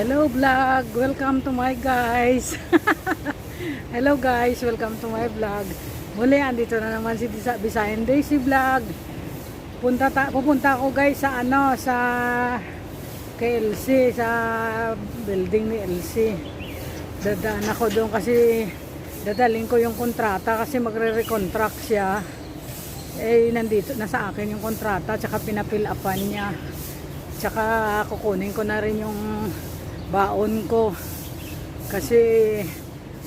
Hello vlog, welcome to my guys. Hello guys, welcome to my vlog. Muli andito na naman si Bisayan Daisy Vlog. Pupunta ako guys sa sa KLC, sa building ni LC. Dadaan ako doon kasi dadaling ko yung kontrata kasi magre-recontract siya. Nandito na sa akin yung kontrata, tsaka pinapil-upan niya. Tsaka kukunin ko na rin yung baon ko kasi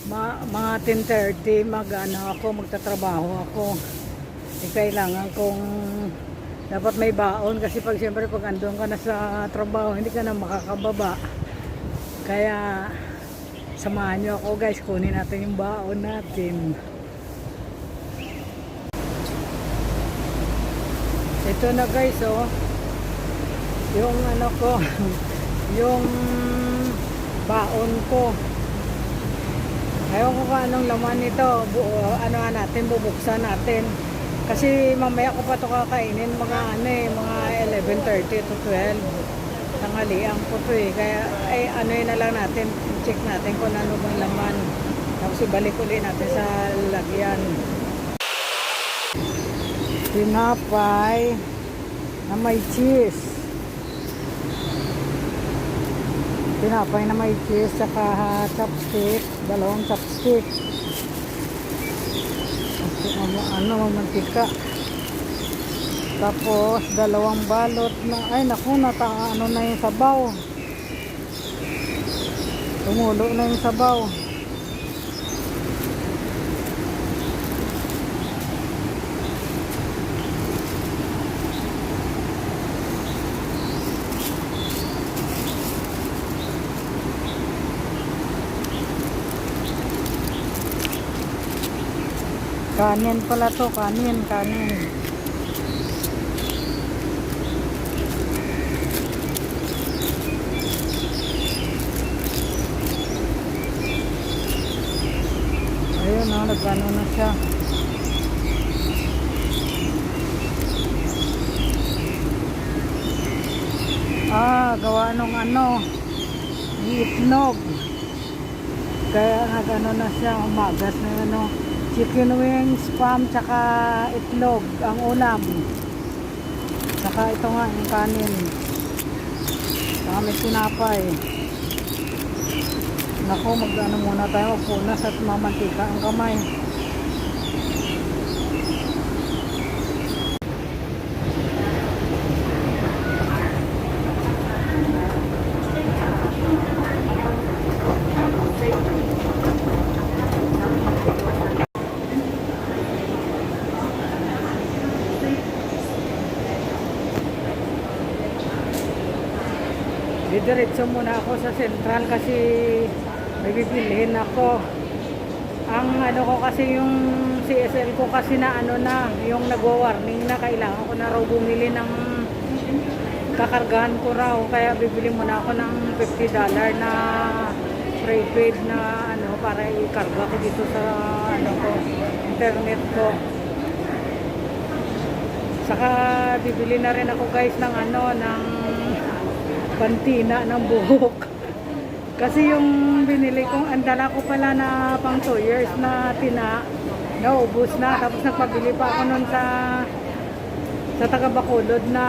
mga 10:30 magtatrabaho ako. Kailangan kong dapat may baon kasi siyempre pag andun ka na sa trabaho hindi ka na makakababa. Kaya samahan nyo ako guys, kunin natin yung baon natin. Ito na guys, yung ko yung baon ko. Ayaw ko kung anong laman nito. Bubuksan natin kasi mamaya ko pa ito kakainin mga mga 11:30 to 12 tanghalian ko to kaya na lang natin, check natin kung ano bang laman, tapos ibalik ulit natin sa lagyan. Tinapay na may cheese, tinapay na may cheese, saka chopstick, dalawang chopstick, mantika, tapos dalawang balot na na yung sabaw, tumulo na yung sabaw. Kanin pala to, kanin. Ayun nagano na siya. Gawa nung itlog. Kaya nagano na siya, umagas na chicken wings, spam, tsaka itlog ang ulam. Tsaka ito nga yung kanin. Tsaka may tinapay. Naku, muna tayo, magpunas at mamantika ang kamay. Diretso muna ako sa Central kasi may bibilihin ako. Ang ko kasi yung CSL ko kasi na yung nagwa-warning na kailangan ko na raw bumili ng kakargahan ko raw, kaya bibili muna ako ng $50 na prepaid na para ikarga ko dito sa internet ko. Saka bibili na rin ako guys ng ng pantina ng buhok. Kasi yung binili kong, andala ko pala na pang 2 years na naubos na. Tapos nagpabili pa ako nun sa taga-Bacolod na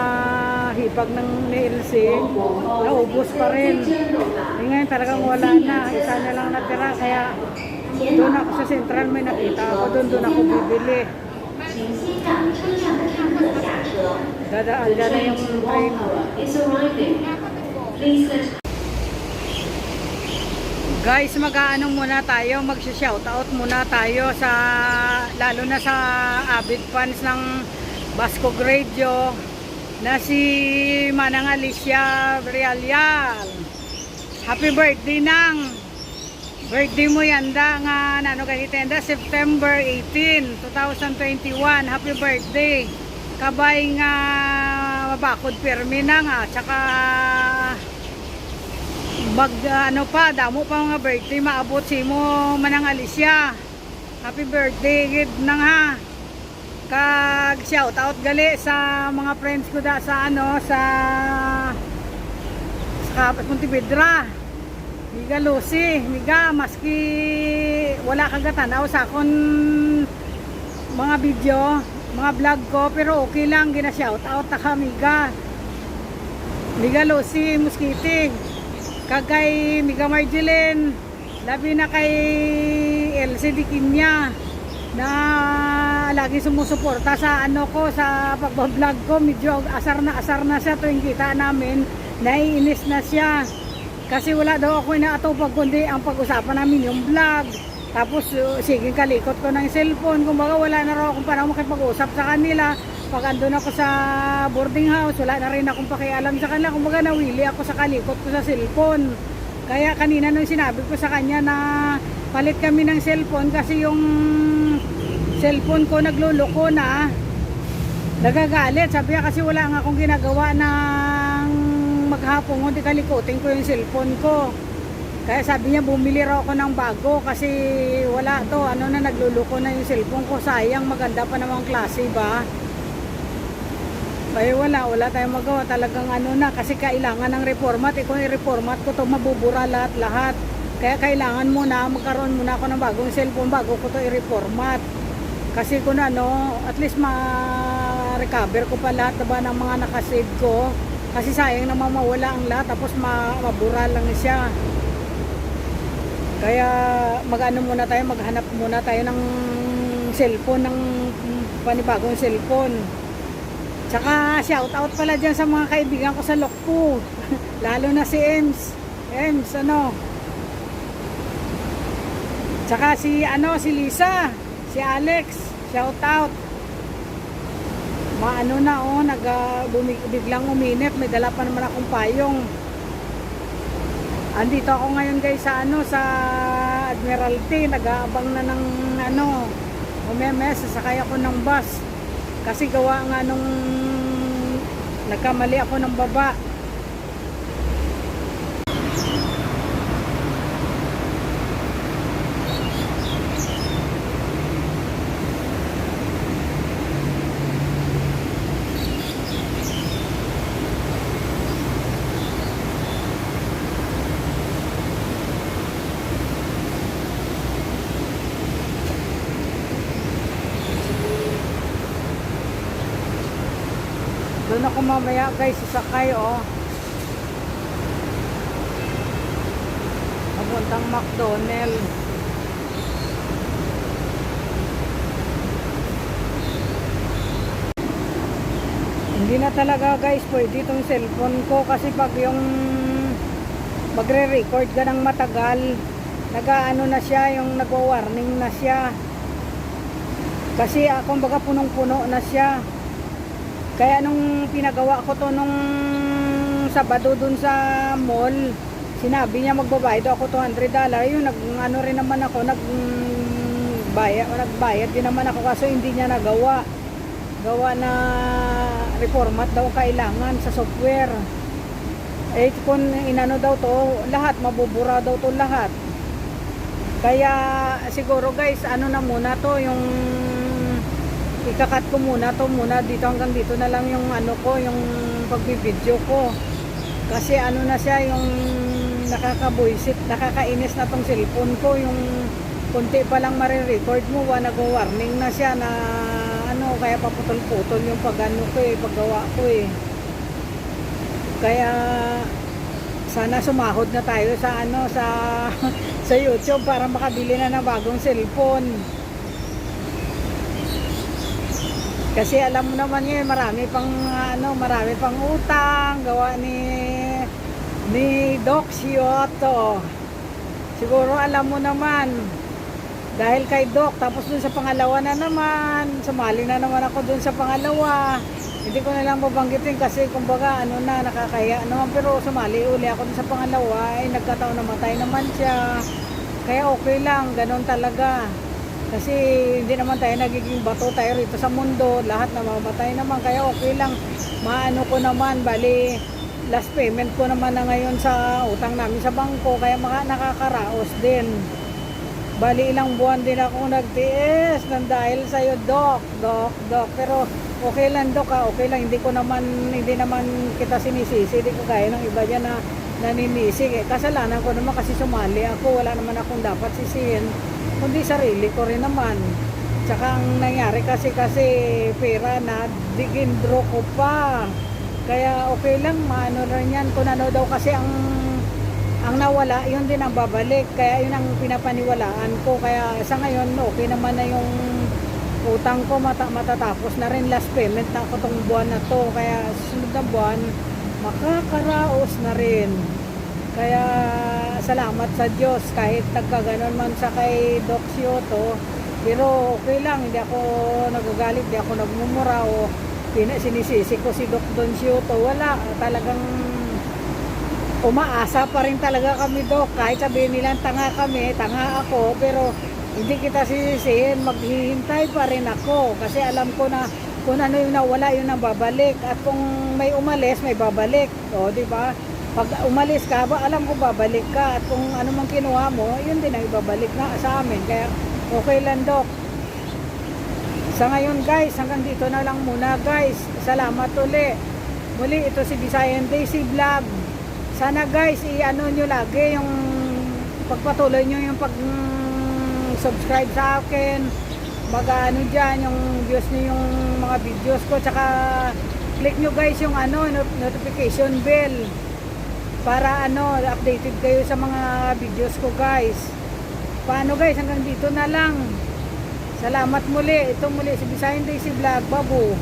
hipag ng LC. Naubos pa rin. Ngayon talagang wala na. Isa na lang natira. Kaya doon ako sa Central, may nakita ako. Doon ako bibili. Dadaan dyan na yung train. Guys, muna tayo, mag-shoutout muna tayo sa lalo na sa avid fans ng Basco Radio na si Manang Alicia Brialial. Happy birthday nang. Birthday mo yanda nga ganitenda September 18, 2021. Happy birthday. Kabay nga mabakod pirmi na nga, tsaka damo pa mga birthday maabot si mo Manang Alicia. Happy birthday gid nang ha. Kag shout out gali sa mga friends ko sa Pontevedra. Miga Lucy, miga maski wala kang gatanaw sa akon mga video, mga vlog ko, pero okay lang gina-shout out ta ka miga. Miga Lucy Muskitig, kagay miga Marjeline, labi na kay LCD Kinya na lagi sumusuporta sa ano ko, sa pagbablog ko. Medyo asar na siya tuwing kita namin, naiinis na siya kasi wala daw ako inaatupag kundi ang pag-usapan namin yung vlog. Tapos sige, kalikot ko ng cellphone, kumbaga wala na raw akong parang makipag-usap sa kanila. Pag andun ako sa boarding house, wala na rin akong pakialam sa kanila, kumbaga nawili ako sa kalikot ko sa cellphone. Kaya kanina nung sinabi ko sa kanya na palit kami ng cellphone kasi yung cellphone ko nagluloko na, nagagalit. Sabi niya kasi wala nga akong ginagawa ng maghapon, hindi kalikutin ko yung cellphone ko. Kaya sabi niya bumili raw ako ng bago kasi wala to, ano na, nagluloko na yung cellphone ko. Sayang, maganda pa namang klase ba. Kaya wala tayong magawa, talagang ano na, kasi kailangan ng reformat. Kung i-reformat ko to, mabubura lahat. Kaya kailangan muna, magkaroon muna ako ng bagong cellphone bago ko to i-reformat. Kasi kung ano, at least ma-recover ko pa lahat diba, ng mga nakasave ko. Kasi sayang naman mawala ang lahat, tapos mabura lang siya. Kaya maghanap muna tayo ng cellphone, ng panibagong cellphone. Tsaka shout out pala dyan sa mga kaibigan ko sa Lokpo. Lalo na si Ems, ano. Tsaka si Lisa, si Alex, shout out. Maano na biglang uminit, may dala pa naman akong payong. Andito ako ngayon guys sa sa Admiralty, nag-aabang na ng sasakay ako ng bus. Kasi gawa nga nung nagkamali ako ng baba. Doon ako mamaya guys, sasakay papuntang McDonald. Hindi na talaga guys pwede itong cellphone ko, kasi pag yung magre-record ka ng matagal, nag-aano na siya, yung nagwa-warning na siya. Kasi kumbaga punong-puno na siya. Kaya nung pinagawa ko to nung Sabado dun sa mall, sinabi niya magbabayad ako $200. Yun, nag-ano rin naman ako, nagbayad din naman ako, kaso hindi niya nagawa. Gawa na reformat daw kailangan sa software. Kung inano daw to, lahat, mabubura daw to lahat. Kaya siguro guys, ano na muna to, yung ikakat ko muna to dito, hanggang dito na lang yung yung pagbibideo ko. Kasi na siya, yung nakakabuisit, nakakainis na tong cellphone ko. Yung konti pa lang marirecord mo, nag-warning na siya na kaya paputol-putol yung paggawa ko Kaya sana sumahod na tayo sa sa YouTube para makabili na ng bagong cellphone. Kasi alam mo naman yun, marami pang utang gawa ni Doc Sioto. Siguro alam mo naman, dahil kay Doc, tapos dun sa pangalawa na naman, sumali na naman ako dun sa pangalawa. Hindi ko na lang babanggitin kasi kumbaga nakakaya naman, pero sumali uli ako dun sa pangalawa, nagkataon namatay naman siya. Kaya okay lang, ganun talaga. Kasi hindi naman tayo nagiging bato tayo rito sa mundo, lahat namamatay naman, kaya okay lang. Maano ko naman, bali last payment ko naman na ngayon sa utang namin sa bangko, kaya nakakaraos din. Bali ilang buwan din ako nagtiis nang dahil sa'yo, Doc. Pero okay lang, Doc, okay lang, hindi naman kita sinisisi, hindi ko kaya ng iba dyan na Naninisi. Kasalanan ko naman kasi sumali ako. Wala naman akong dapat sisihin. Kundi sarili ko rin naman. Tsaka ang nangyari kasi pera na digindro ko pa. Kaya okay lang, maano rin yan. Kung ano daw kasi ang nawala, yun din ang babalik. Kaya yun ang pinapaniwalaan ko. Kaya sa ngayon, okay naman na yung utang ko. Matatapos na rin, last payment na ako tong buwan na to. Kaya susunod na buwan, makakaraos na rin. Kaya salamat sa Diyos. Kahit nagkaganon man sa kay Doc Sioto, pero okay lang, hindi ako nagagalit, hindi ako nagmumura o sinisisi ko si Doc Don Sioto. Wala, talagang umaasa pa rin talaga kami, Doc. Kahit sabihin nilang tanga kami, tanga ako, pero hindi kita sisisihin, maghihintay pa rin ako. Kasi alam ko na kung ano yung nawala, yun ang babalik. At kung may umalis, may babalik. O, di ba? Pag umalis ka, alam ko babalik ka. At kung ano mang kinuha mo, yun din ang ibabalik na sa amin. Kaya okay lang, Doc. Sa ngayon, guys, hanggang dito na lang muna, guys. Salamat uli. Muli, ito si Visayan Daisy Vlog. Sana, guys, i-ano nyo lagi yung pagpatuloy nyo yung pag-subscribe sa akin. Mag-ano dyan, yung views nyo yung mga videos ko. Tsaka, click nyo, guys, yung notification bell. Para updated kayo sa mga videos ko, guys. Paano, guys, hanggang dito na lang. Salamat muli. Ito muli si Visayan Daisy Vlog. Babu.